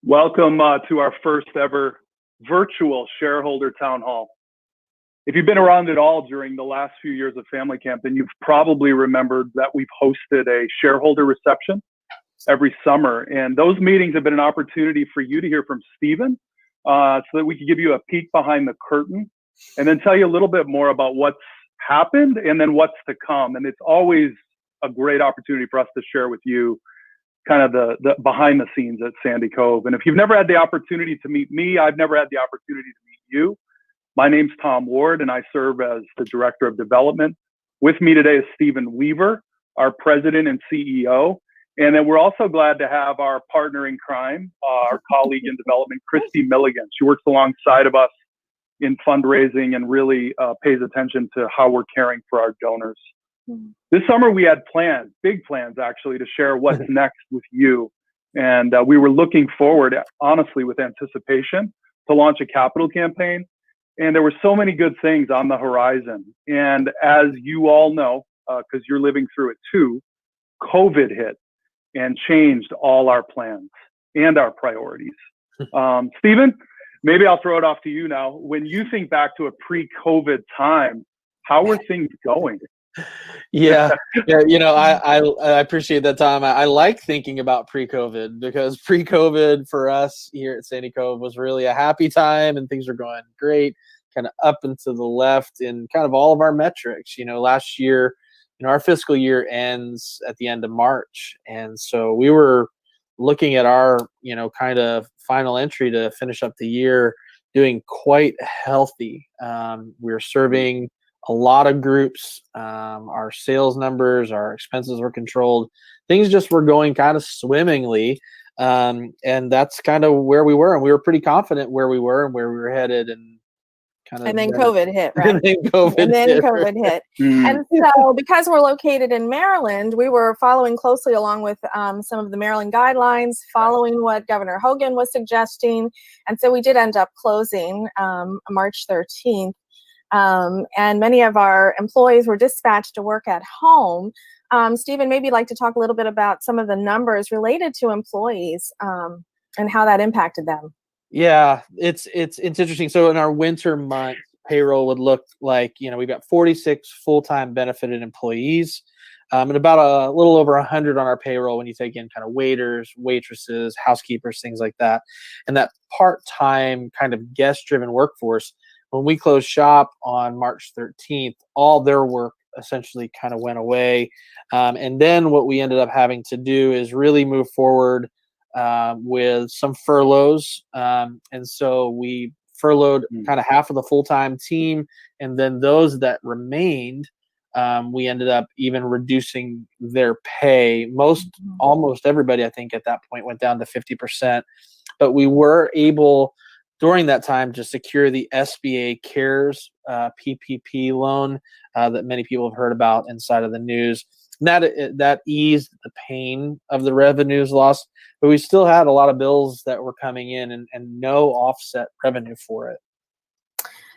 Welcome to our first ever virtual shareholder town hall. If you've been around at all during the last few years of Family Camp, then you've probably remembered that we've hosted a shareholder reception every summer. And those meetings have been an opportunity for you to hear from Stephen so that we could give you a peek behind the curtain and then tell you a little bit more about what's happened and then what's to come. And it's always a great opportunity for us to share with you kind of the behind the scenes at Sandy Cove. And if you've never had the opportunity to meet me, I've never had the opportunity to meet you. My name's Tom Ward, and I serve as the Director of Development. With me today is Stephen Weaver, our President and CEO. And then we're also glad to have our partner in crime, our colleague in development, Christy Milligan. She works alongside of us in fundraising and really pays attention to how we're caring for our donors. This summer, we had plans, big plans actually, to share what's next with you. And we were looking forward, honestly, with anticipation to launch a capital campaign. And there were so many good things on the horizon. And as you all know, because you're living through it too, COVID hit and changed all our plans and our priorities. Stephen, maybe I'll throw it off to you now. When you think back to a pre-COVID time, how were things going? Yeah. I appreciate that, Tom. I like thinking about pre-COVID because pre-COVID for us here at Sandy Cove was really a happy time and things were going great, kind of up and to the left in kind of all of our metrics. Last year, our fiscal year ends at the end of March. And so we were looking at our, kind of final entry to finish up the year doing quite healthy. We were serving a lot of groups, our sales numbers, our expenses were controlled. Things just were going kind of swimmingly. And that's kind of where we were. And we were pretty confident where we were and where we were headed. And then COVID hit, right? And then COVID hit. And so because we're located in Maryland, we were following closely along with some of the Maryland guidelines, following what Governor Hogan was suggesting. And so we did end up closing March 13th. And many of our employees were dispatched to work at home. Stephen, maybe you'd like to talk a little bit about some of the numbers related to employees and how that impacted them. Yeah, it's interesting. So in our winter months, payroll would look like, we've got 46 full-time benefited employees and about a little over 100 on our payroll when you take in kind of waiters, waitresses, housekeepers, things like that. And that part-time kind of guest-driven workforce, when we closed shop on March 13th, all their work essentially kind of went away. And then what we ended up having to do is really move forward with some furloughs. And so we furloughed kind of half of the full-time team. And then those that remained, we ended up even reducing their pay. Almost everybody, I think, at that point went down to 50%. But we were able during that time to secure the SBA CARES PPP loan that many people have heard about inside of the news. That eased the pain of the revenues lost, but we still had a lot of bills that were coming in and no offset revenue for it.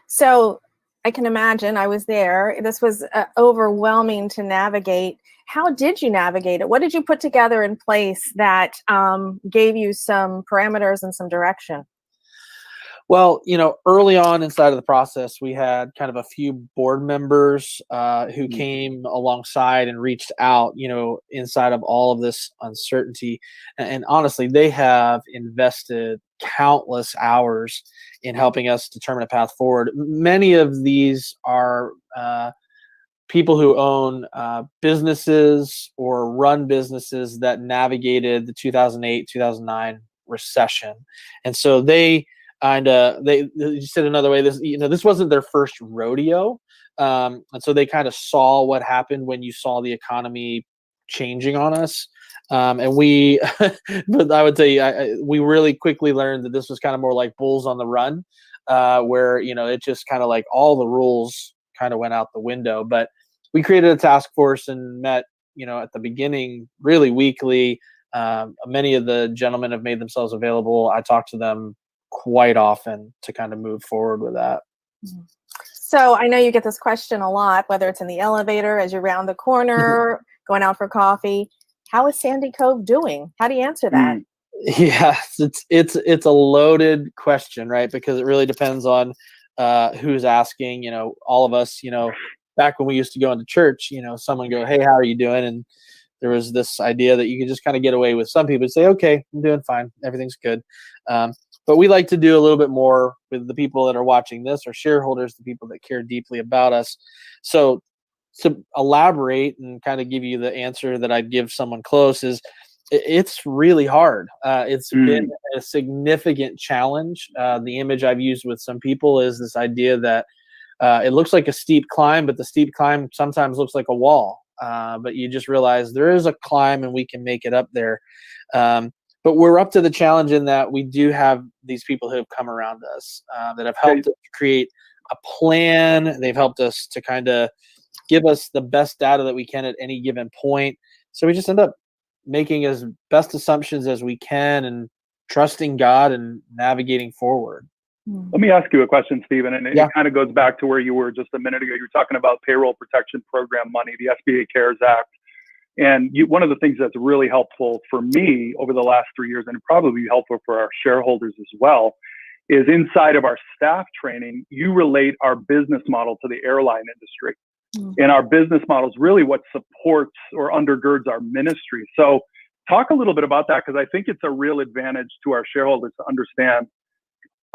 So I can imagine, I was there. This was overwhelming to navigate. How did you navigate it? What did you put together in place that gave you some parameters and some direction? Well, early on inside of the process, we had kind of a few board members who came alongside and reached out, inside of all of this uncertainty. And honestly, they have invested countless hours in helping us determine a path forward. Many of these are people who own businesses or run businesses that navigated the 2008, 2009 recession. And so they said another way, this wasn't their first rodeo. And so they kind of saw what happened when you saw the economy changing on us. And we, but I would tell you, we really quickly learned that this was kind of more like bulls on the run, where, it just kind of like all the rules kind of went out the window. But we created a task force and met, at the beginning, really weekly. Many of the gentlemen have made themselves available. I talked to them quite often to kind of move forward with that. So I know you get this question a lot, whether it's in the elevator, as you round the corner, going out for coffee. How is Sandy Cove doing? How do you answer that? Yeah, it's a loaded question, right? Because it really depends on who's asking. All of us, back when we used to go into church, someone go, "Hey, how are you doing?" And there was this idea that you could just kind of get away with. Some people would say, "Okay, I'm doing fine, everything's good." But we like to do a little bit more with the people that are watching this, or shareholders, the people that care deeply about us. So to elaborate and kind of give you the answer that I'd give someone close is it's really hard. It's been Mm. a significant challenge. The image I've used with some people is this idea that it looks like a steep climb, but the steep climb sometimes looks like a wall. But you just realize there is a climb and we can make it up there. But we're up to the challenge in that we do have these people who have come around us that have helped us create a plan. They've helped us to kind of give us the best data that we can at any given point. So we just end up making as best assumptions as we can and trusting God and navigating forward. Let me ask you a question, Stephen, and Yeah. it kind of goes back to where you were just a minute ago. You were talking about payroll protection program money, the SBA CARES Act. And one of the things that's really helpful for me over the last 3 years, and probably helpful for our shareholders as well, is inside of our staff training, you relate our business model to the airline industry. And our business model is really what supports or undergirds our ministry. So talk a little bit about that, because I think it's a real advantage to our shareholders to understand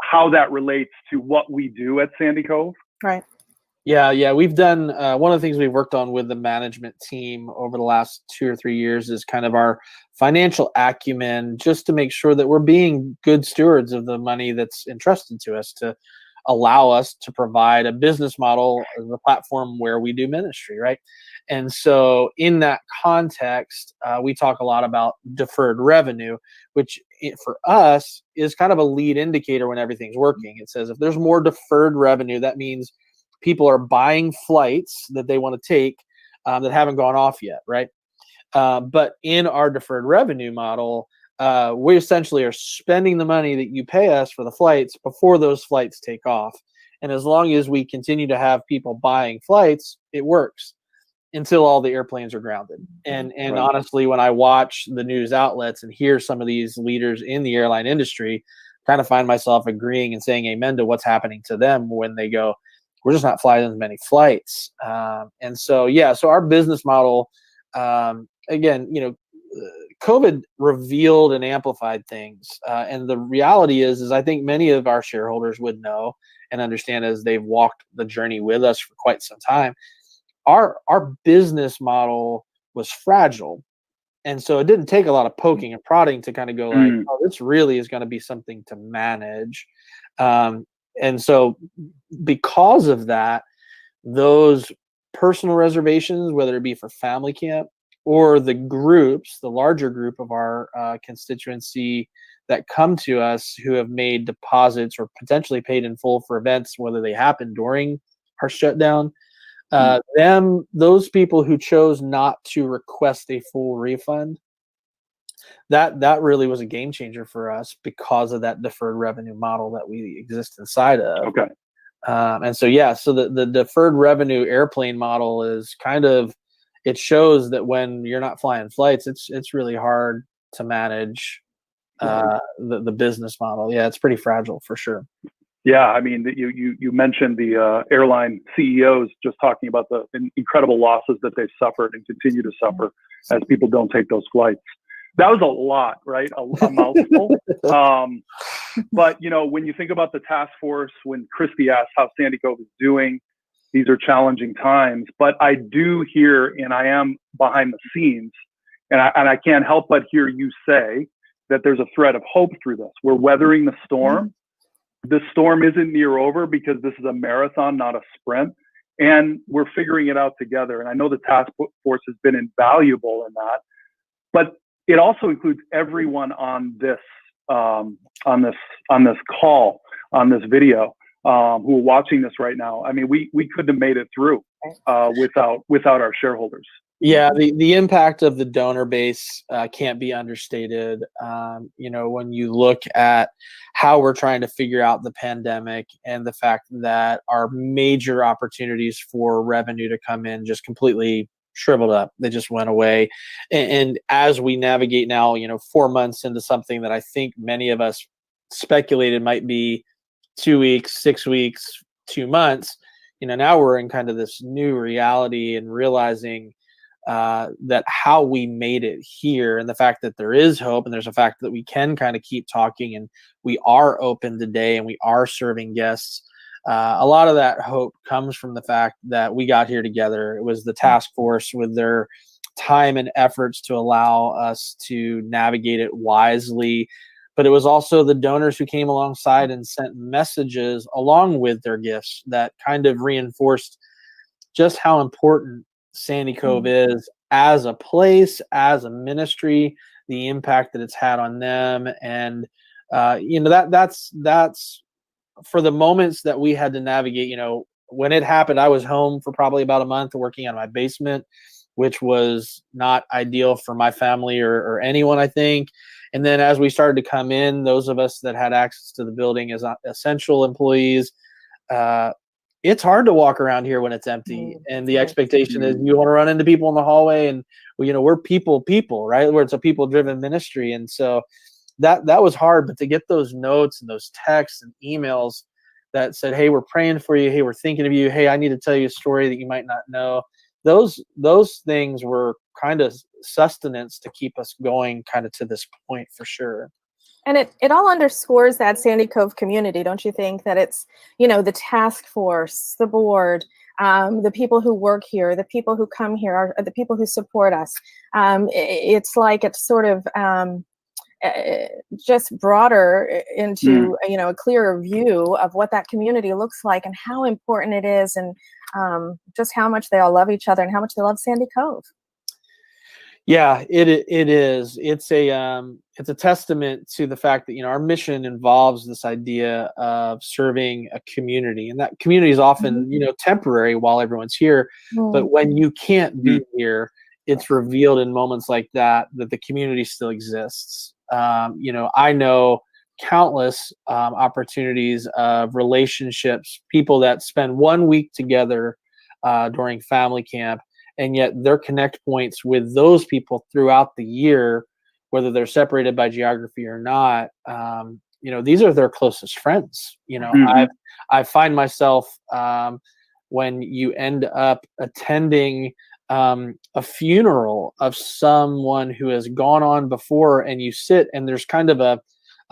how that relates to what we do at Sandy Cove. Right. Yeah. We've done one of the things we've worked on with the management team over the last 2 or 3 years is kind of our financial acumen, just to make sure that we're being good stewards of the money that's entrusted to us, to allow us to provide a business model as a platform where we do ministry, right? And so in that context, we talk a lot about deferred revenue, which for us is kind of a lead indicator when everything's working. It says if there's more deferred revenue, that means people are buying flights that they want to take that haven't gone off yet, right? But in our deferred revenue model, we essentially are spending the money that you pay us for the flights before those flights take off. And as long as we continue to have people buying flights, it works until all the airplanes are grounded. And Right. honestly, when I watch the news outlets and hear some of these leaders in the airline industry, kind of find myself agreeing and saying amen to what's happening to them when they go, we're just not flying as many flights. And so, so our business model, again, COVID revealed and amplified things. And the reality is I think many of our shareholders would know and understand, as they've walked the journey with us for quite some time, our business model was fragile. And so it didn't take a lot of poking and prodding to kind of go like, oh, this really is going to be something to manage. And so because of that, those personal reservations, whether it be for family camp or the groups, the larger group of our constituency that come to us who have made deposits or potentially paid in full for events, whether they happen during our shutdown, those people who chose not to request a full refund, that really was a game changer for us because of that deferred revenue model that we exist inside of. Okay. And so the deferred revenue airplane model is kind of, it shows that when you're not flying flights, it's really hard to manage the business model. Yeah, it's pretty fragile for sure. Yeah, I mean, you mentioned the airline CEOs just talking about the incredible losses that they've suffered and continue to suffer as people don't take those flights. That was a lot, right? A mouthful. But when you think about the task force, when Christy asked how Sandy Cove is doing, these are challenging times. But I do hear, and I am behind the scenes, and I can't help but hear you say that there's a thread of hope through this. We're weathering the storm. The storm isn't near over because this is a marathon, not a sprint. And we're figuring it out together. And I know the task force has been invaluable in that. But it also includes everyone on this call, on this video, who are watching this right now. I mean, we couldn't have made it through without our shareholders. Yeah, the impact of the donor base can't be understated. When you look at how we're trying to figure out the pandemic and the fact that our major opportunities for revenue to come in just completely shriveled up. They just went away. And as we navigate now, 4 months into something that I think many of us speculated might be 2 weeks, 6 weeks, 2 months, now we're in kind of this new reality and realizing that how we made it here, and the fact that there is hope, and there's a fact that we can kind of keep talking, and we are open today, and we are serving guests. A lot of that hope comes from the fact that we got here together. It was the task force with their time and efforts to allow us to navigate it wisely. But it was also the donors who came alongside and sent messages along with their gifts that kind of reinforced just how important Sandy Cove is as a place, as a ministry, the impact that it's had on them. And, that's for the moments that we had to navigate. When it happened, I was home for probably about a month working on my basement, which was not ideal for my family or anyone, I think. And then as we started to come in, those of us that had access to the building as essential employees, it's hard to walk around here when it's empty. And the expectation is you want to run into people in the hallway, and we're people, right? Where it's a people-driven ministry. And so that was hard, but to get those notes and those texts and emails that said, hey, we're praying for you. Hey, we're thinking of you. Hey, I need to tell you a story that you might not know. Those things were kind of sustenance to keep us going kind of to this point for sure. And it all underscores that Sandy Cove community, don't you think? That it's, the task force, the board, the people who work here, the people who come here, are the people who support us. It's like it's sort of just broader into, a clearer view of what that community looks like and how important it is, and just how much they all love each other and how much they love Sandy Cove. Yeah, it is. It's a testament to the fact that our mission involves this idea of serving a community, and that community is often temporary while everyone's here. But when you can't be here, it's revealed in moments like that the community still exists. I know countless opportunities of relationships, people that spend 1 week together during family camp, and yet their connect points with those people throughout the year, whether they're separated by geography or not, these are their closest friends. I find myself when you end up attending a funeral of someone who has gone on before, and you sit and there's kind of a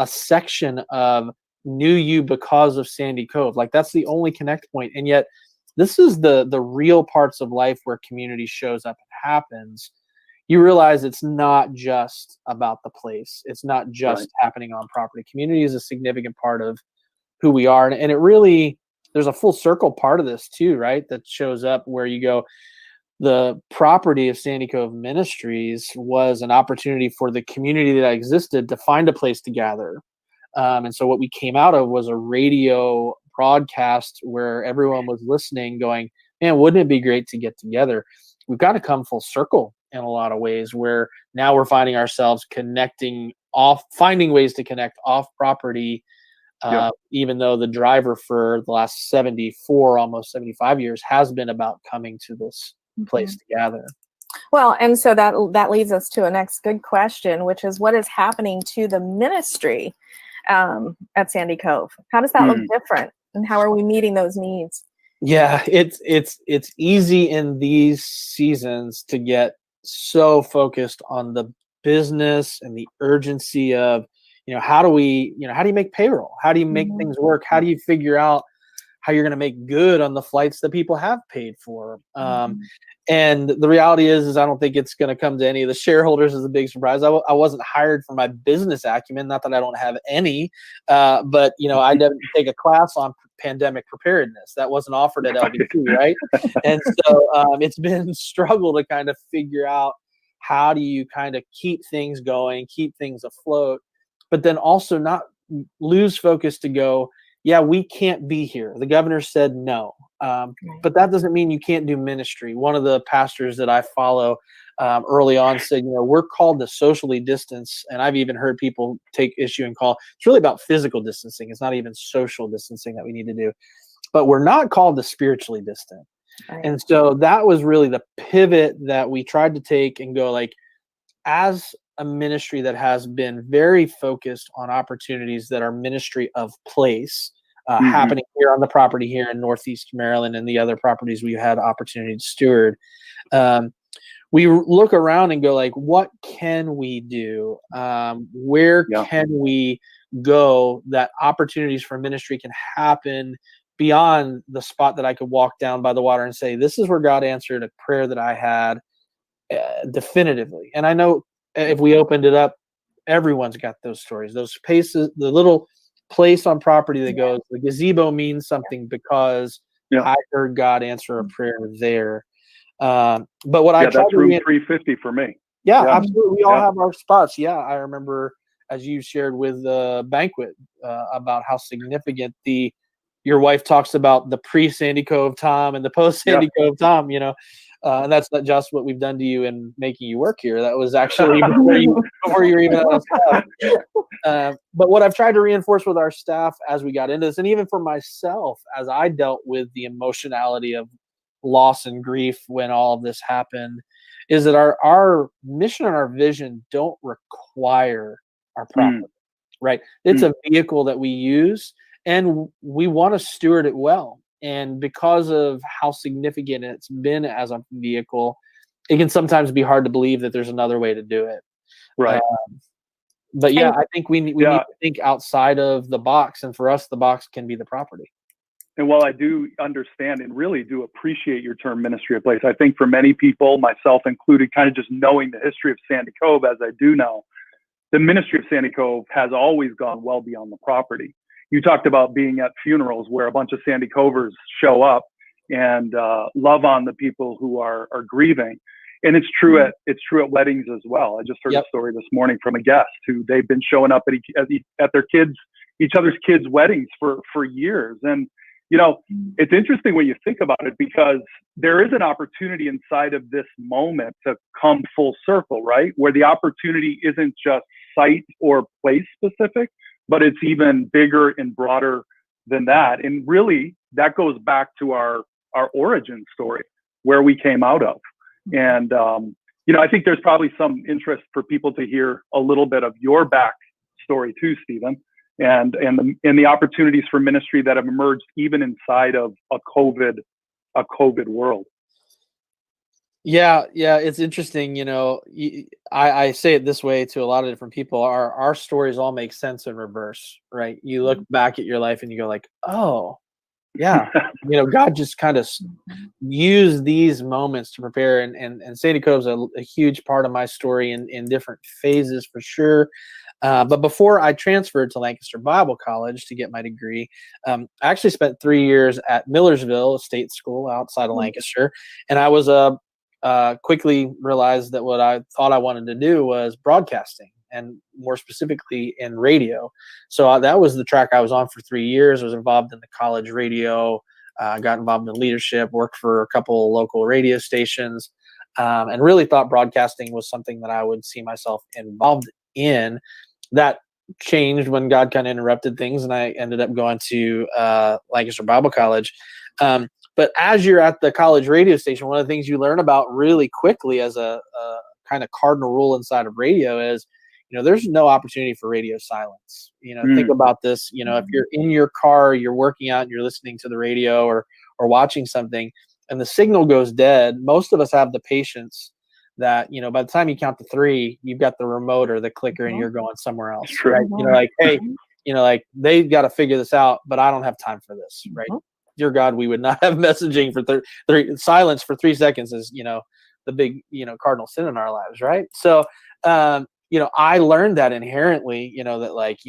section of knew you because of Sandy Cove. Like that's the only connect point. And yet this is the real parts of life where community shows up and happens. You realize it's not just about the place. It's not just happening on property. Community is a significant part of who we are. And it really, there's a full circle part of this too, right? That shows up where you go, the property of Sandy Cove Ministries was an opportunity for the community that existed to find a place to gather. And so what we came out of was a radio broadcast where everyone was listening going, man, wouldn't it be great to get together? We've got to come full circle in a lot of ways, where now we're finding ourselves finding ways to connect off property, even though the driver for the last 74, almost 75 years has been about coming to this place to gather. Well, and so that leads us to a next good question, which is what is happening to the ministry at Sandy Cove? How does that look different, and how are we meeting those needs? Yeah, it's easy in these seasons to get so focused on the business and the urgency of, how do you make payroll? How do you make things work? How do you figure out how you're going to make good on the flights that people have paid for? And the reality is I don't think it's going to come to any of the shareholders as a big surprise. I wasn't hired for my business acumen, not that I don't have any, but I didn't take a class on pandemic preparedness. That wasn't offered at LBC, right? And so it's been a struggle to kind of figure out how do you kind of keep things going, keep things afloat, but then also not lose focus to go, yeah, we can't be here. The governor said no. But that doesn't mean you can't do ministry. One of the pastors that I follow early on said, we're called to socially distance. And I've even heard people take issue and call, it's really about physical distancing. It's not even social distancing that we need to do. But we're not called to spiritually distant. Right. And so that was really the pivot that we tried to take and go like, as a ministry that has been very focused on opportunities that are ministry of place, happening here on the property here in Northeast Maryland and the other properties we had opportunity to steward. We look around and go like, what can we do? Where can we go that opportunities for ministry can happen beyond the spot that I could walk down by the water and say, this is where God answered a prayer that I had definitively. And I know if we opened it up, everyone's got those stories, those places, the little place on property that goes, the gazebo means something because I heard God answer a prayer there. But what I tried that's room 350 for me. Yeah, absolutely. We all have our spots. Yeah, I remember as you shared with the banquet about how significant your wife talks about the pre-Sandy Cove Tom and the post-Sandy Cove Tom, and that's not just what we've done to you in making you work here. That was actually before you were even on staff. But what I've tried to reinforce with our staff as we got into this, and even for myself, as I dealt with the emotionality of loss and grief when all of this happened, is that our mission and our vision don't require our property, right? It's a vehicle that we use, and we want to steward it well. And because of how significant it's been as a vehicle, it can sometimes be hard to believe that there's another way to do it. Right. But I think we need to think outside of the box, and for us, the box can be the property. And while I do understand and really do appreciate your term ministry of place, I think for many people, myself included, kind of just knowing the history of Sandy Cove as I do now, the ministry of Sandy Cove has always gone well beyond the property. You talked about being at funerals where a bunch of Sandy Covers show up and love on the people who are grieving. And it's true at weddings as well. I just heard a story this morning from a guest who they've been showing up at their each other's kids' weddings for years. And it's interesting when you think about it, because there is an opportunity inside of this moment to come full circle, right? Where the opportunity isn't just site or place specific, but it's even bigger and broader than that. And really, that goes back to our origin story, where we came out of. And, I think there's probably some interest for people to hear a little bit of your back story too, Stephen. And the opportunities for ministry that have emerged even inside of a COVID world. Yeah, it's interesting. I say it this way to a lot of different people. Our stories all make sense in reverse, right? You look back at your life and you go like, oh, yeah, God just kind of used these moments to prepare. And Sandy Cove's a huge part of my story in different phases for sure. But before I transferred to Lancaster Bible College to get my degree, I actually spent 3 years at Millersville State School outside of Lancaster. And I was quickly realized that what I thought I wanted to do was broadcasting, and more specifically in radio. So that was the track I was on for 3 years. I was involved in the college radio, got involved in leadership, worked for a couple of local radio stations, and really thought broadcasting was something that I would see myself involved in. That changed when God kind of interrupted things, and I ended up going to Lancaster Bible College. But as you're at the college radio station, one of the things you learn about really quickly as a kind of cardinal rule inside of radio is, there's no opportunity for radio silence. Think about this. If you're in your car, you're working out, and you're listening to the radio or watching something, and the signal goes dead, most of us have the patience that, by the time you count to 3, you've got the remote or the clicker and you're going somewhere else, right? Like, hey, they've got to figure this out, but I don't have time for this, right? Dear God, we would not have messaging for silence for 3 seconds is, the big, cardinal sin in our lives, right? So, I learned that inherently, that like,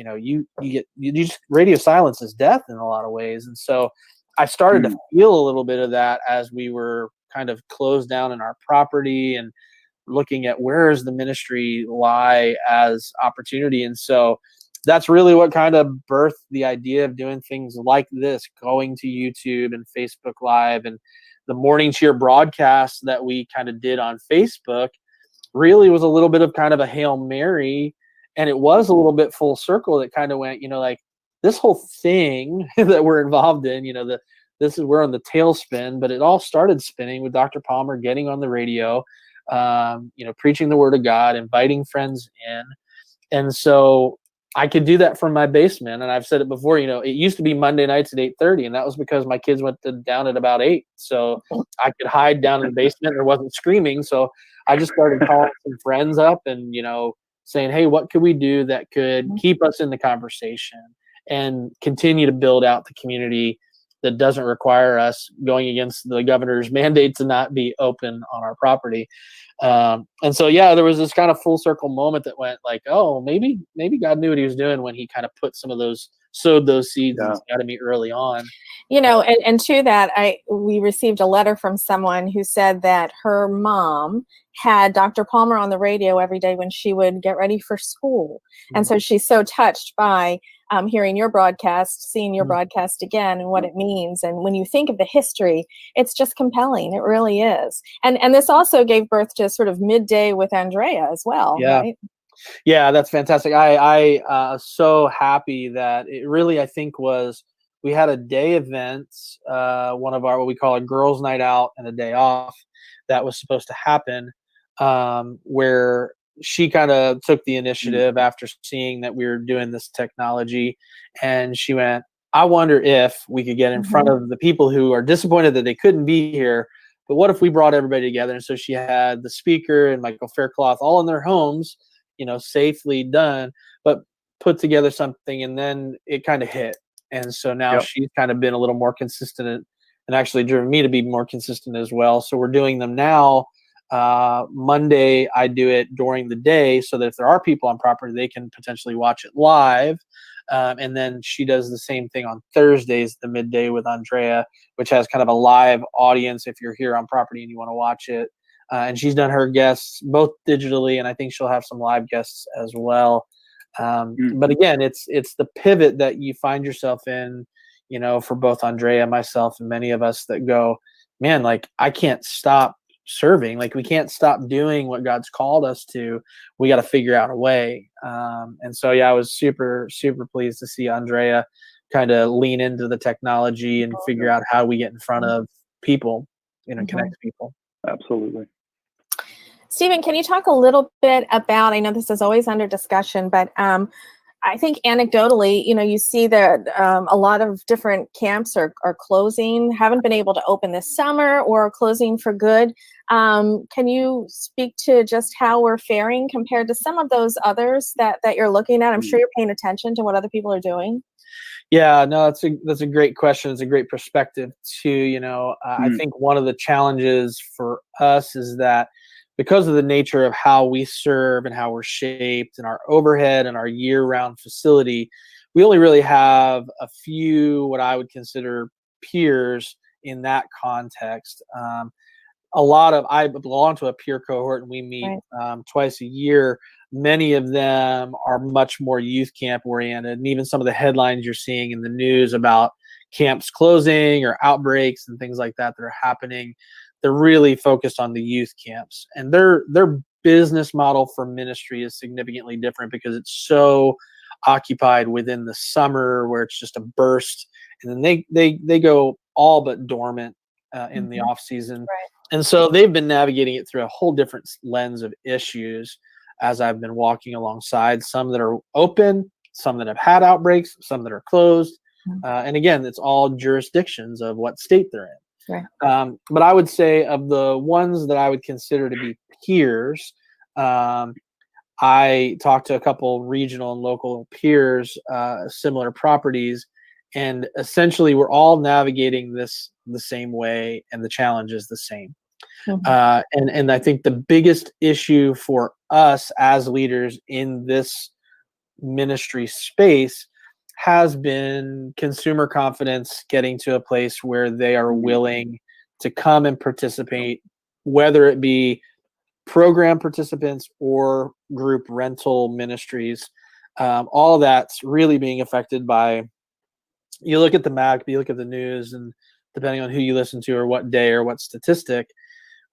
radio silence is death in a lot of ways. And so I started to feel a little bit of that as we were kind of closed down in our property and looking at where does the ministry lie as opportunity. And so that's really what kind of birthed the idea of doing things like this, going to YouTube and Facebook Live, and the Morning Cheer broadcast that we kind of did on Facebook really was a little bit of kind of a Hail Mary. And it was a little bit full circle that kind of went, like this whole thing that we're involved in, we're on the tailspin, but it all started spinning with Dr. Palmer getting on the radio, preaching the word of God, inviting friends in. And so I could do that from my basement. And I've said it before, it used to be Monday nights at 8:30, and that was because my kids went down at about 8. So I could hide down in the basement. There wasn't screaming. So I just started calling some friends up and, saying, hey, what could we do that could keep us in the conversation and continue to build out the community that doesn't require us going against the governor's mandate to not be open on our property. And so, there was this kind of full circle moment that went like, oh, maybe God knew what he was doing when he kind of sowed those seeds inside of me early on. And to that, we received a letter from someone who said that her mom had Dr. Palmer on the radio every day when she would get ready for school. And so she's so touched by hearing your broadcast, seeing your broadcast again and what it means. And when you think of the history, it's just compelling. It really is. And this also gave birth to sort of Midday with Andrea as well, right? Yeah, that's fantastic. I so happy that it really, I think, we had a day event, one of our, what we call a girls' night out and a day off that was supposed to happen, where she kind of took the initiative after seeing that we were doing this technology. And she went, I wonder if we could get in front of the people who are disappointed that they couldn't be here. But what if we brought everybody together? And so she had the speaker and Michael Faircloth all in their homes, safely done, but put together something. And then it kind of hit. And so now she's kind of been a little more consistent and actually driven me to be more consistent as well. So we're doing them now. Monday, I do it during the day so that if there are people on property, they can potentially watch it live. And then she does the same thing on Thursdays, the Midday with Andrea, which has kind of a live audience if you're here on property and you want to watch it. And she's done her guests both digitally, and I think she'll have some live guests as well. But again, it's the pivot that you find yourself in, for both Andrea, myself, and many of us that go, man, like I can't stop serving. Like we can't stop doing what God's called us to. We got to figure out a way. And so, I was super, super pleased to see Andrea kind of lean into the technology and figure out how we get in front of people, connect people. Absolutely. Stephen, can you talk a little bit about, I know this is always under discussion, but I think anecdotally, you see that a lot of different camps are closing, haven't been able to open this summer or closing for good. Can you speak to just how we're faring compared to some of those others that you're looking at? I'm sure you're paying attention to what other people are doing. Yeah, no, that's a great question. It's a great perspective too. I think one of the challenges for us is that because of the nature of how we serve and how we're shaped and our overhead and our year-round facility, we only really have a few what I would consider peers in that context. I belong to a peer cohort, and we meet twice a year. Many of them are much more youth camp oriented, and even some of the headlines you're seeing in the news about camps closing or outbreaks and things like that are happening, they're really focused on the youth camps, and their business model for ministry is significantly different because it's so occupied within the summer where it's just a burst, and then they go all but dormant in the off season. Right. And so they've been navigating it through a whole different lens of issues as I've been walking alongside, some that are open, some that have had outbreaks, some that are closed. And again, it's all jurisdictions of what state they're in. Right. But I would say of the ones that I would consider to be peers, I talked to a couple regional and local peers, similar properties, and essentially we're all navigating this the same way, and the challenge is the same. And I think the biggest issue for us as leaders in this ministry space has been consumer confidence getting to a place where they are willing to come and participate, whether it be program participants or group rental ministries. All that's really being affected by, you look at the map, you look at the news, and depending on who you listen to or what day or what statistic,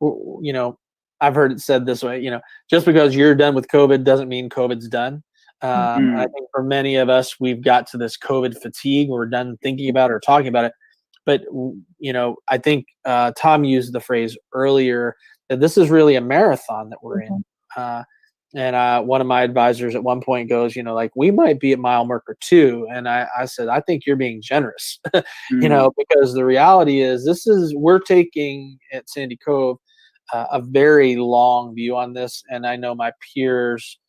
I've heard it said this way, just because you're done with COVID doesn't mean COVID's done. I think for many of us, we've got to this COVID fatigue. We're done thinking about it or talking about it. But I think Tom used the phrase earlier that this is really a marathon that we're in. And one of my advisors at one point goes, like, we might be at mile marker 2. And I said, I think you're being generous, because the reality is we're taking at Sandy Cove a very long view on this. And I know my peers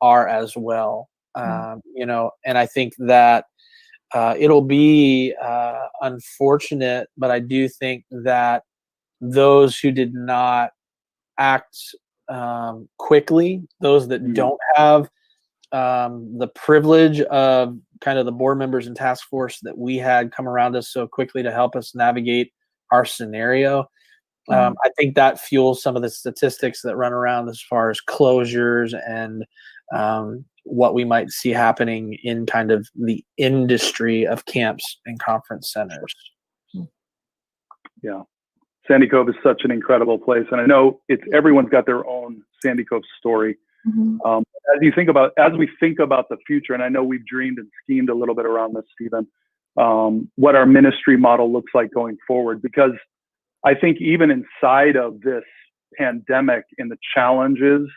are as well, and I think that it'll be unfortunate, but I do think that those who did not act quickly, those that don't have the privilege of kind of the board members and task force that we had come around us so quickly to help us navigate our scenario. I think that fuels some of the statistics that run around as far as closures and what we might see happening in kind of the industry of camps and conference centers. Yeah. Sandy Cove is such an incredible place. And I know everyone's got their own Sandy Cove story. As we think about the future, and I know we've dreamed and schemed a little bit around this, Stephen, what our ministry model looks like going forward, because I think even inside of this pandemic and the challenges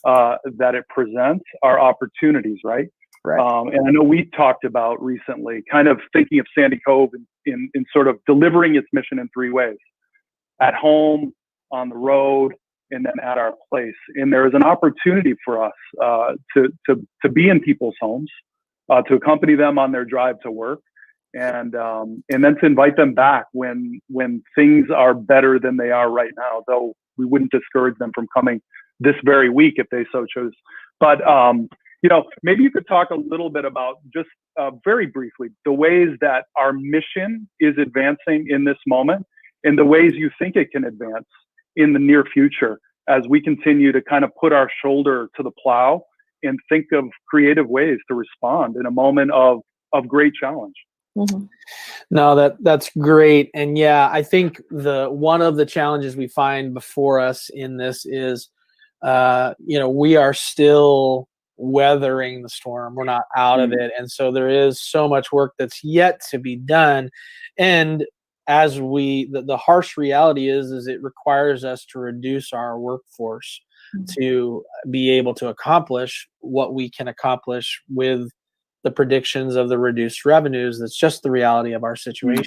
that it presents are opportunities, right? And I know we talked about recently kind of thinking of Sandy Cove in sort of delivering its mission in 3 ways: at home, on the road, and then at our place. And there is an opportunity for us to be in people's homes, to accompany them on their drive to work, and then to invite them back when things are better than they are right now. Though we wouldn't discourage them from coming this very week if they so chose. But maybe you could talk a little bit about just very briefly the ways that our mission is advancing in this moment, and the ways you think it can advance in the near future as we continue to kind of put our shoulder to the plow and think of creative ways to respond in a moment of great challenge. No, that's great. And yeah, I think one of the challenges we find before us in this is, we are still weathering the storm. We're not out of it. And so there is so much work that's yet to be done. And as the harsh reality is it requires us to reduce our workforce to be able to accomplish what we can accomplish with the predictions of the reduced revenues. That's just the reality of our situation.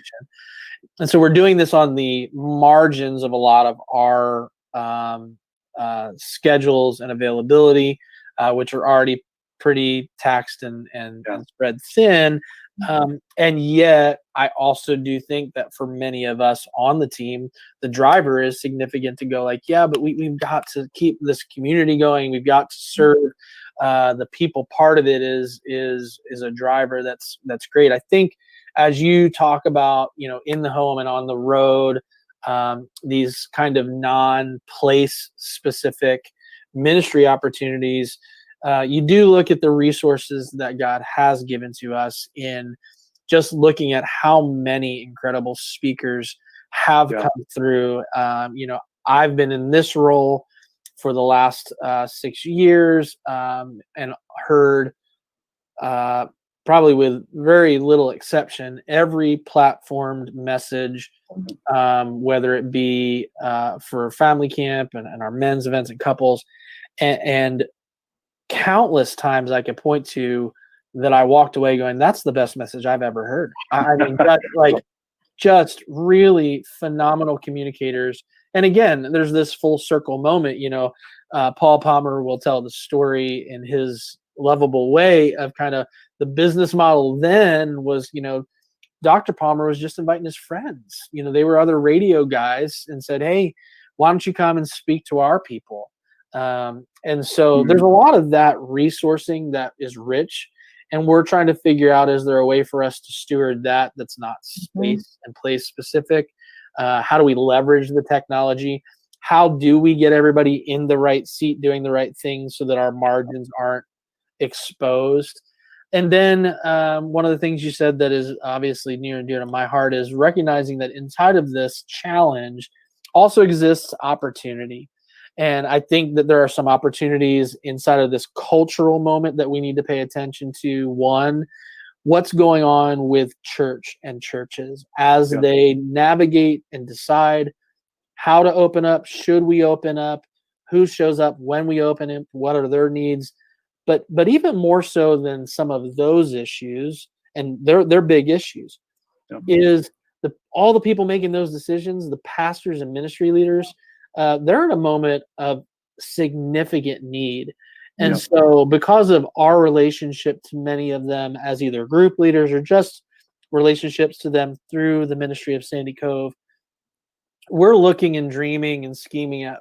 And so we're doing this on the margins of a lot of our schedules and availability, which are already pretty taxed and spread thin. And yet I also do think that for many of us on the team, the driver is significant to go like, yeah, but we've got to keep this community going. We've got to serve the people. Part of it is a driver that's great. I think as you talk about, in the home and on the road, these kind of non-place specific ministry opportunities, you do look at the resources that God has given to us in just looking at how many incredible speakers have come through. I've been in this role for the last 6 years and heard probably with very little exception, every platformed message, whether it be for family camp and our men's events and couples, and countless times I could point to that I walked away going, that's the best message I've ever heard. I mean, just really phenomenal communicators. And again, there's this full circle moment, Paul Palmer will tell the story in his lovable way of kind of the business model then was, Dr. Palmer was just inviting his friends. They were other radio guys and said, hey, why don't you come and speak to our people? And so there's a lot of that resourcing that is rich, and we're trying to figure out, is there a way for us to steward that's not space and place specific? How do we leverage the technology? How do we get everybody in the right seat doing the right things so that our margins aren't exposed? And then one of the things you said that is obviously near and dear to my heart is recognizing that inside of this challenge also exists opportunity. And I think that there are some opportunities inside of this cultural moment that we need to pay attention to. One, what's going on with church and churches as Yeah. they navigate and decide how to open up, should we open up, who shows up when we open it, what are their needs. But even more so than some of those issues, and they're big issues, Yeah. is all the people making those decisions, the pastors and ministry leaders, they're in a moment of significant need. And Yeah. so because of our relationship to many of them as either group leaders or just relationships to them through the ministry of Sandy Cove, we're looking and dreaming and scheming at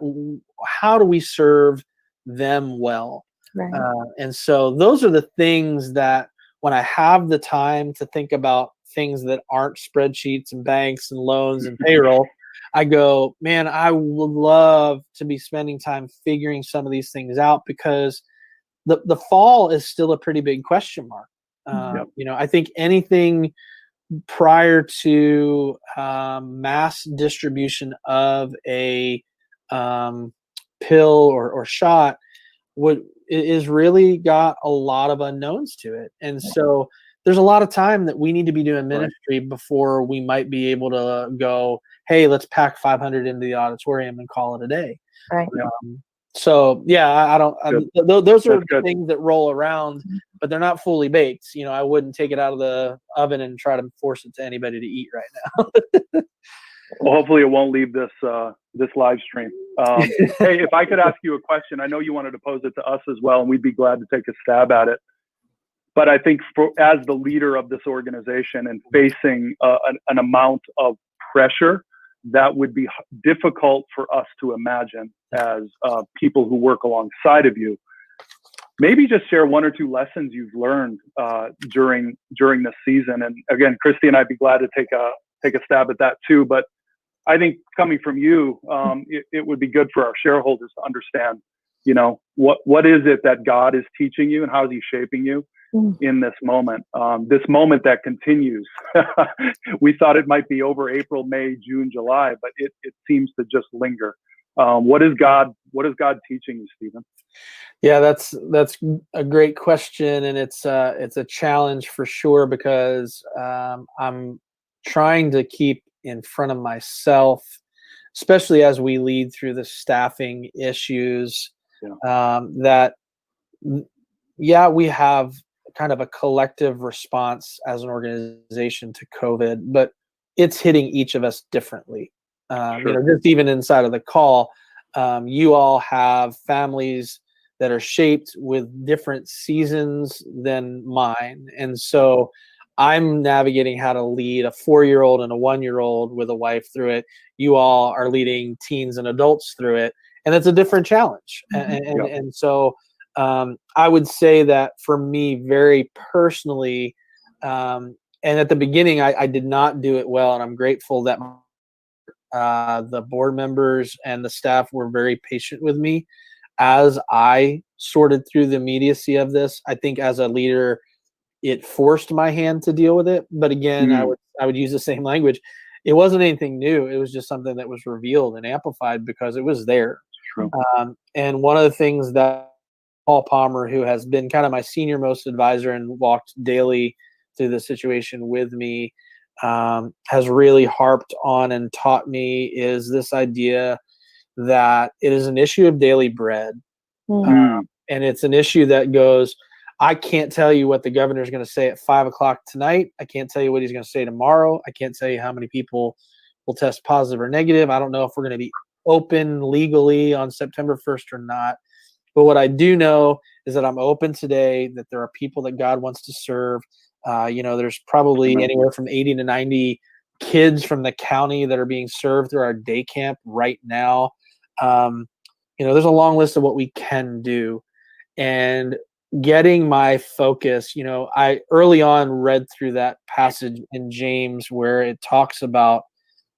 how do we serve them well. Right. And so those are the things that when I have the time to think about things that aren't spreadsheets and banks and loans and payroll, I go, man, I would love to be spending time figuring some of these things out, because the fall is still a pretty big question mark. I think anything prior to mass distribution of a pill or shot is really got a lot of unknowns to it. And so there's a lot of time that we need to be doing ministry before we might be able to go, hey, let's pack 500 into the auditorium and call it a day. Right. So yeah, I don't. Those are good. things that roll around, but they're not fully baked. I wouldn't take it out of the oven and try to force it to anybody to eat right now. Well, hopefully it won't leave this live stream. Hey, if I could ask you a question, I know you wanted to pose it to us as well, and we'd be glad to take a stab at it. But I think as the leader of this organization and facing an amount of pressure that would be difficult for us to imagine as people who work alongside of you, maybe just share one or two lessons you've learned during this season. And again, Christy and I'd be glad to take a stab at that too. But I think coming from you, it would be good for our shareholders to understand, what is it that God is teaching you and how is he shaping you in this moment that continues. We thought it might be over April, May, June, July, but it seems to just linger. What is God teaching you, Stephen? Yeah, that's a great question, and it's a challenge for sure, because I'm trying to keep in front of myself, especially as we lead through the staffing issues. That we have kind of a collective response as an organization to COVID, but it's hitting each of us differently. Just even inside of the call, you all have families that are shaped with different seasons than mine. And so I'm navigating how to lead a 4-year-old and a 1-year-old with a wife through it. You all are leading teens and adults through it. And it's a different challenge. And so I would say that for me, very personally, and at the beginning, I did not do it well. And I'm grateful that the board members and the staff were very patient with me as I sorted through the immediacy of this. I think as a leader, it forced my hand to deal with it. But again, I would use the same language. It wasn't anything new. It was just something that was revealed and amplified because it was there. And one of the things that Paul Palmer, who has been kind of my senior most advisor and walked daily through the situation with me, has really harped on and taught me is this idea that it is an issue of daily bread. And it's an issue that goes, I can't tell you what the governor is going to say at 5:00 tonight. I can't tell you what he's going to say tomorrow. I can't tell you how many people will test positive or negative. I don't know if we're going to be open legally on September 1st or not. But what I do know is that I'm open today, that there are people that God wants to serve. There's probably anywhere from 80 to 90 kids from the county that are being served through our day camp right now. There's a long list of what we can do. And getting my focus, I early on read through that passage in James where it talks about,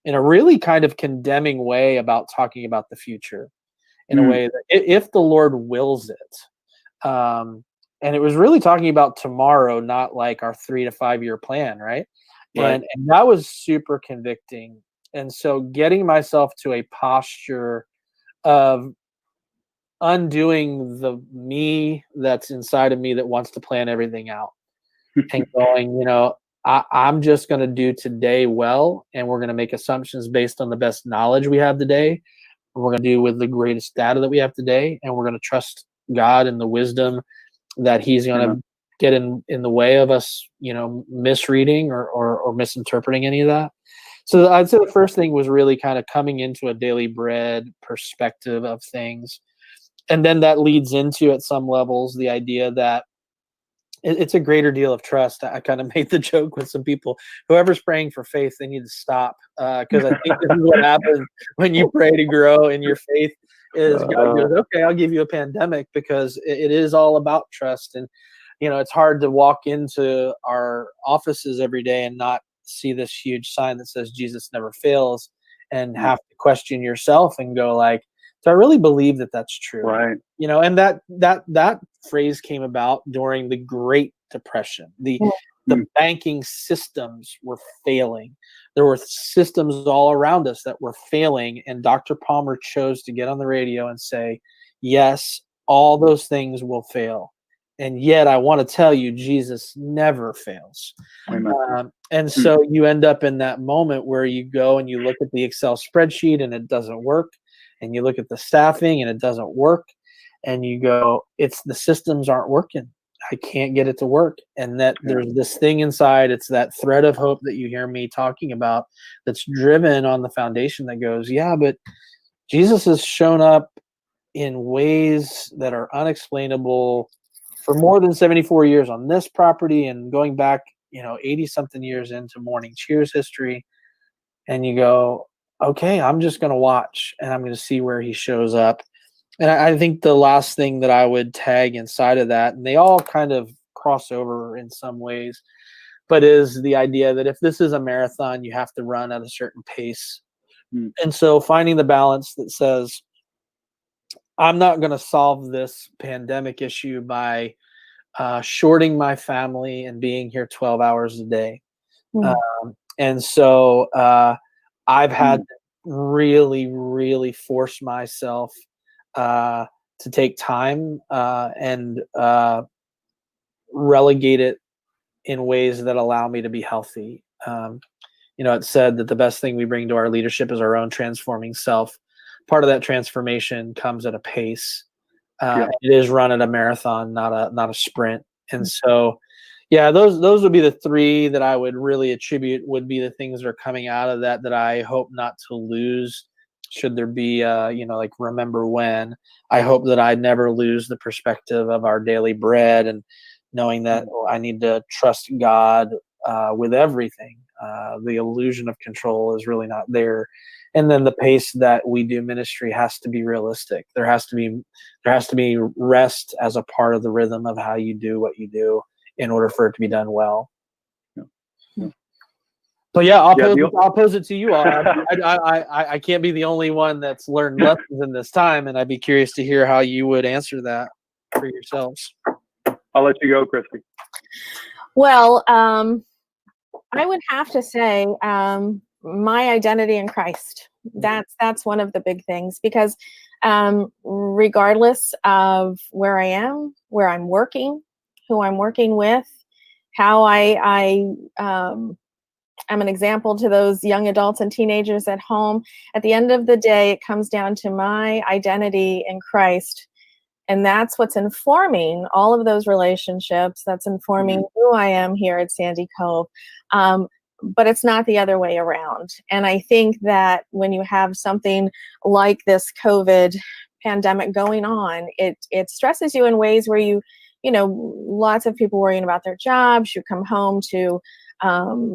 in a really kind of condemning way, about talking about the future in a way that if the Lord wills it. And it was really talking about tomorrow, not like our 3 to 5 year plan, right? And that was super convicting. And so getting myself to a posture of undoing the me that's inside of me that wants to plan everything out. and going, I'm just going to do today well, and we're going to make assumptions based on the best knowledge we have today. And we're going to do with the greatest data that we have today, and we're going to trust God and the wisdom that He's going to get in the way of us, misreading or misinterpreting any of that. So I'd say the first thing was really kind of coming into a daily bread perspective of things. And then that leads into, at some levels, the idea that it's a greater deal of trust. I kind of made the joke with some people, whoever's praying for faith, they need to stop. Because I think this is what happens when you pray to grow in your faith is God goes, okay, I'll give you a pandemic, because it is all about trust. And, it's hard to walk into our offices every day and not see this huge sign that says Jesus never fails, and have to question yourself and go like, do I really believe that that's true? Right. And that phrase came about during the Great Depression. The banking systems were failing. There were systems all around us that were failing, and Dr. Palmer chose to get on the radio and say, yes, all those things will fail. And yet I want to tell you, Jesus never fails. And so you end up in that moment where you go and you look at the Excel spreadsheet and it doesn't work. And you look at the staffing and it doesn't work. And you go, it's the systems aren't working. I can't get it to work. And that there's this thing inside, it's that thread of hope that you hear me talking about, that's driven on the foundation that goes, yeah, but Jesus has shown up in ways that are unexplainable for more than 74 years on this property, and going back, 80 something years into Morning Cheers history. And you go, okay, I'm just going to watch, and I'm going to see where he shows up. And I think the last thing that I would tag inside of that, and they all kind of cross over in some ways, but is the idea that if this is a marathon, you have to run at a certain pace. And so finding the balance that says, I'm not going to solve this pandemic issue by shorting my family and being here 12 hours a day. And so I've had to really, really force myself to take time and relegate it in ways that allow me to be healthy. It's said that the best thing we bring to our leadership is our own transforming self. Part of that transformation comes at a pace. It is run at a marathon, not a sprint. And so, those would be the three that I would really attribute would be the things that are coming out of that I hope not to lose. Should there be, like remember when, I hope that I never lose the perspective of our daily bread, and knowing that I need to trust God with everything. The illusion of control is really not there. And then the pace that we do ministry has to be realistic. There has to be rest as a part of the rhythm of how you do what you do in order for it to be done well. So I'll pose it to you all. I can't be the only one that's learned lessons in this time, and I'd be curious to hear how you would answer that for yourselves. I'll let you go, Christy. Well, I would have to say my identity in Christ. That's one of the big things, because regardless of where I am, where I'm working, who I'm working with, how I am an example to those young adults and teenagers at home, at the end of the day, it comes down to my identity in Christ. And that's what's informing all of those relationships. That's informing who I am here at Sandy Cove. But it's not the other way around. And I think that when you have something like this COVID pandemic going on, it stresses you in ways where lots of people worrying about their jobs. You come home to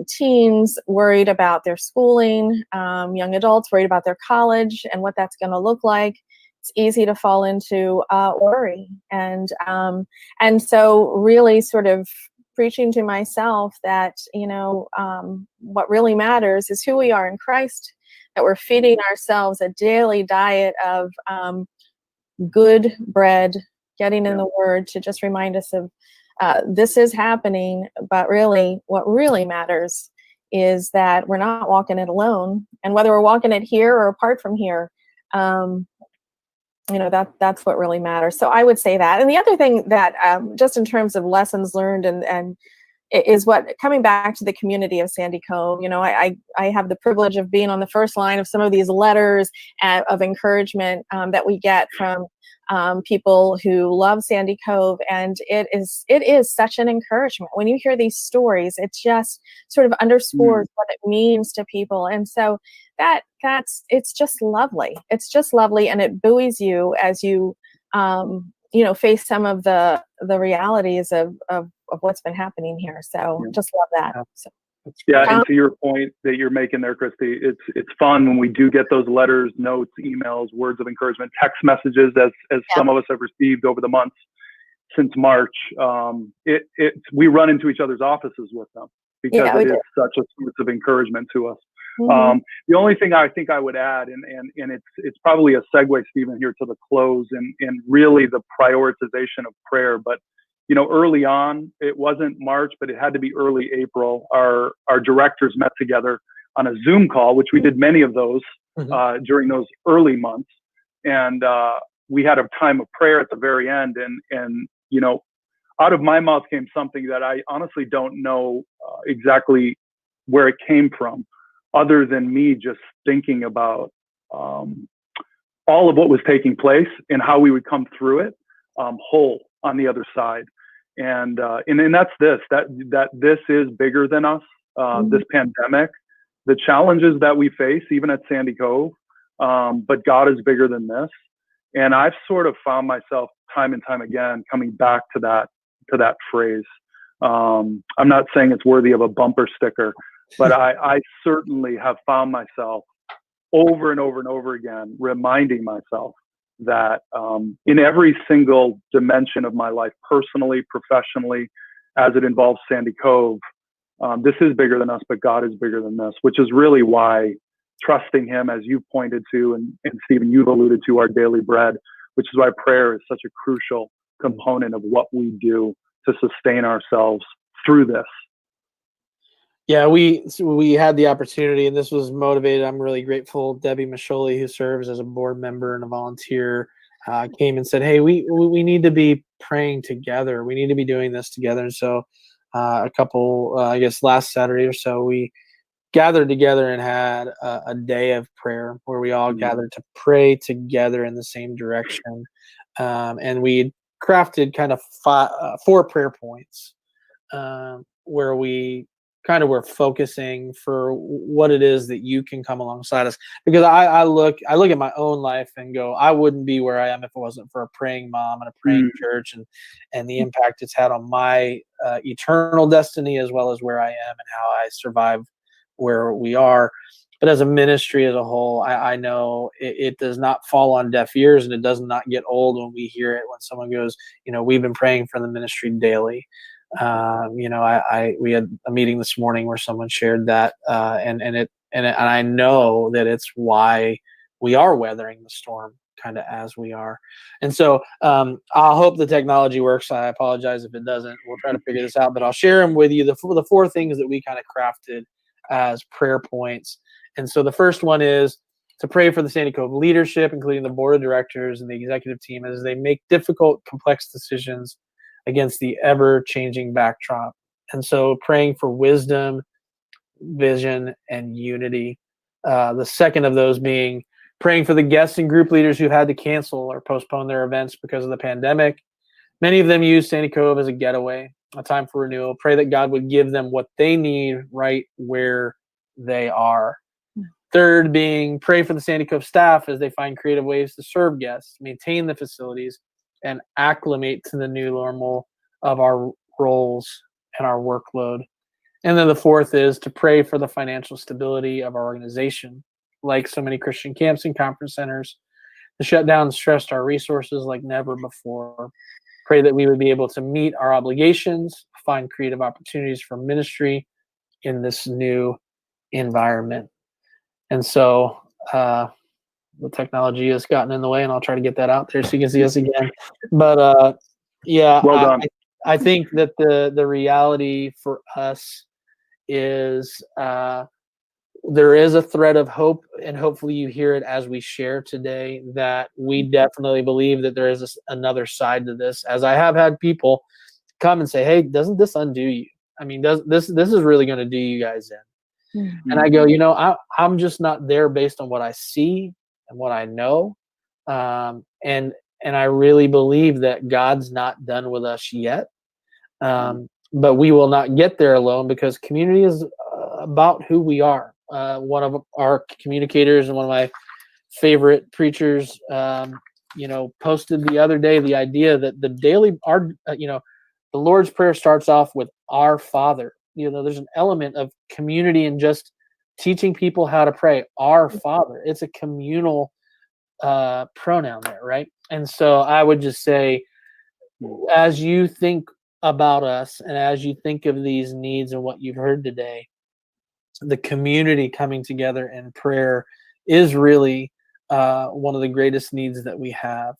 teens worried about their schooling, young adults worried about their college and what that's going to look like. It's easy to fall into worry. And so really sort of preaching to myself that, what really matters is who we are in Christ, that we're feeding ourselves a daily diet of good bread, getting in the Word to just remind us of this is happening. But really, what really matters is that we're not walking it alone. And whether we're walking it here or apart from here, that's what really matters. So I would say that. And the other thing that just in terms of lessons learned and is what, coming back to the community of Sandy Cove, I have the privilege of being on the first line of some of these letters of encouragement that we get from people who love Sandy Cove, and it is such an encouragement when you hear these stories. It just sort of underscores what it means to people, and so it's just lovely. It's just lovely, and it buoys you as you face some of the realities of what's been happening here. So just love that. So. Yeah, and to your point that you're making there, Christy, it's fun when we do get those letters, notes, emails, words of encouragement, text messages, as some of us have received over the months since March. We run into each other's offices with them because it is such a source of encouragement to us. The only thing I think I would add, and it's probably a segue, Stephen, here to the close, and really the prioritization of prayer, but early on, it wasn't March, but it had to be early April. Our directors met together on a Zoom call, which we did many of those during those early months. And we had a time of prayer at the very end. And out of my mouth came something that I honestly don't know exactly where it came from, other than me just thinking about all of what was taking place and how we would come through it whole on the other side. And that's that this is bigger than us, this pandemic, the challenges that we face, even at Sandy Cove, but God is bigger than this. And I've sort of found myself time and time again coming back to that phrase. I'm not saying it's worthy of a bumper sticker, but I certainly have found myself over and over and over again reminding myself that in every single dimension of my life, personally, professionally, as it involves Sandy Cove, this is bigger than us, but God is bigger than this, which is really why trusting Him, as you pointed to, and Stephen, you've alluded to, our daily bread, which is why prayer is such a crucial component of what we do to sustain ourselves through this. Yeah, we had the opportunity, and this was motivated. I'm really grateful. Debbie Masholi, who serves as a board member and a volunteer, came and said, "Hey, we need to be praying together. We need to be doing this together." And so, a couple, I guess, last Saturday or so, we gathered together and had a day of prayer where we all gathered to pray together in the same direction, and we crafted kind of 4 prayer points where we kind of we're focusing for what it is that you can come alongside us. Because I look at my own life and go, I wouldn't be where I am if it wasn't for a praying mom and a praying church, and the impact it's had on my eternal destiny, as well as where I am and how I survive where we are. But as a ministry as a whole, I know it does not fall on deaf ears, and it does not get old when we hear it, when someone goes, we've been praying for the ministry daily. We had a meeting this morning where someone shared that, and I know that it's why we are weathering the storm kind of as we are. And so I hope the technology works. I apologize if it doesn't. We'll try to figure this out, but I'll share them with you. The 4 things that we kind of crafted as prayer points. And so the first one is to pray for the Sandy Cove leadership, including the board of directors and the executive team, as they make difficult, complex decisions against the ever-changing backdrop. And so praying for wisdom, vision, and unity. The second of those being praying for the guests and group leaders who had to cancel or postpone their events because of the pandemic. Many of them use Sandy Cove as a getaway, a time for renewal. Pray that God would give them what they need right where they are. Third being pray for the Sandy Cove staff as they find creative ways to serve guests, maintain the facilities, and acclimate to the new normal of our roles and our workload. And then the fourth is to pray for the financial stability of our organization. Like so many Christian camps and conference centers, the shutdown stressed our resources like never before. Pray that we would be able to meet our obligations, find creative opportunities for ministry in this new environment. And so the technology has gotten in the way, and I'll try to get that out there so you can see us again. But yeah, well done. I think that the reality for us is there is a thread of hope, and hopefully you hear it as we share today, that we definitely believe that there is another side to this. As I have had people come and say, "Hey, doesn't this undo you? I mean, this is really going to do you guys in. Mhm. And I go, I'm just not there based on what I see and what I know. And I really believe that God's not done with us yet. But we will not get there alone, because community is about who we are. One of our communicators and one of my favorite preachers, posted the other day the idea that the Lord's Prayer starts off with "Our Father." There's an element of community in just teaching people how to pray "Our Father." It's a communal pronoun there, right? And so I would just say, as you think about us and as you think of these needs and what you've heard today, the community coming together in prayer is really one of the greatest needs that we have.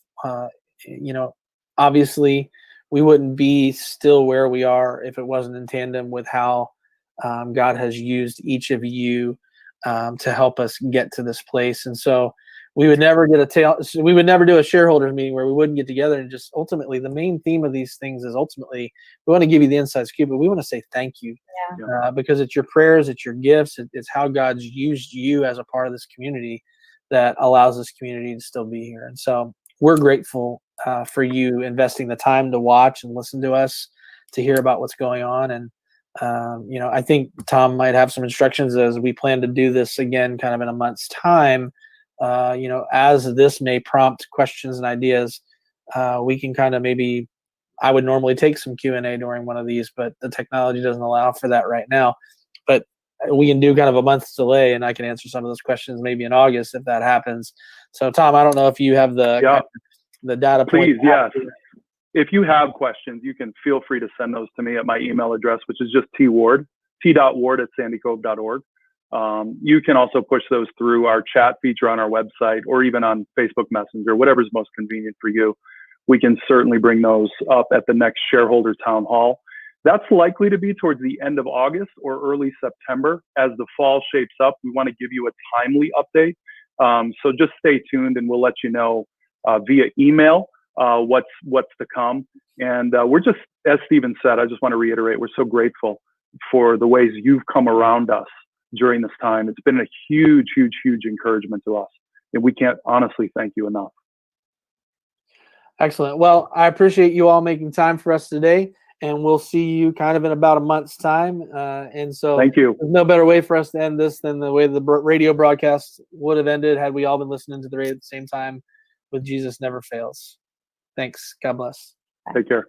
Obviously, we wouldn't be still where we are if it wasn't in tandem with how God has used each of you to help us get to this place. And so we would never we would never do a shareholders meeting where we wouldn't get together and just ultimately, the main theme of these things is ultimately, we want to give you the inside scoop, but we want to say thank you. Because it's your prayers, it's your gifts, it's how God's used you as a part of this community that allows this community to still be here. And so we're grateful for you investing the time to watch and listen to us, to hear about what's going on. And I think Tom might have some instructions as we plan to do this again kind of in a month's time. As this may prompt questions and ideas, we can kind of maybe, I would normally take some Q&A during one of these, but the technology doesn't allow for that right now. But we can do kind of a month's delay, and I can answer some of those questions maybe in August if that happens. So, Tom, I don't know if you have the data point. Please, yes. If you have questions, you can feel free to send those to me at my email address, which is just t.ward@sandycove.org. You can also push those through our chat feature on our website, or even on Facebook Messenger, whatever's most convenient for you. We can certainly bring those up at the next shareholder town hall. That's likely to be towards the end of August or early September. As the fall shapes up, we want to give you a timely update. So just stay tuned, and we'll let you know via email what's to come. And we're just, as Stephen said, I just want to reiterate, we're so grateful for the ways you've come around us during this time. It's been a huge, huge, huge encouragement to us, and we can't honestly thank you enough. Excellent. Well, I appreciate you all making time for us today, and we'll see you kind of in about a month's time. And so thank you. There's no better way for us to end this than the way the radio broadcast would have ended had we all been listening to the radio at the same time, with Jesus Never Fails. Thanks. God bless. Take care.